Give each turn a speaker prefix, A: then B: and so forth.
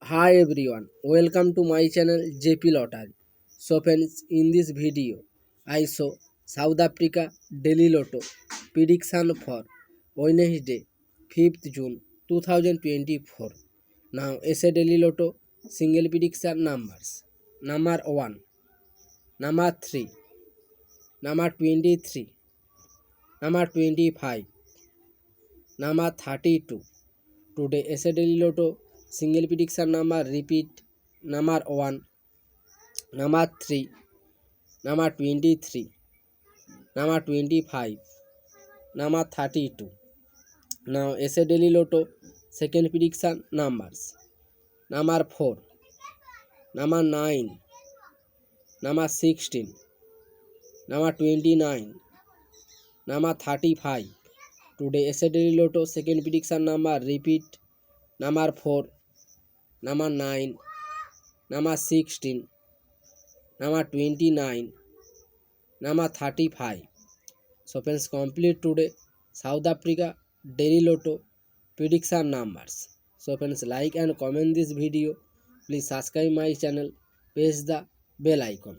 A: Hi everyone, welcome to my channel JP Lottery. So friends, in this video, I show South Africa Daily Lotto prediction for Wednesday, 5th June 2024. Now, SA Daily Lotto single prediction numbers: number 1, number 3, number 23, number 25, number 32. Today, SA Daily Lotto single prediction number repeat: number 1, number 3, number 23, number 25, number 32. Now SA Daily Lotto second prediction numbers: number 4, number 9, number 16, number 29, number 35. Today SA Daily Lotto second prediction number repeat: number 4, number 9, number 16, number 29, number 35. So friends, complete today South Africa Daily Lotto prediction numbers. So friends, like and comment this video. Please subscribe my channel. Press the bell icon.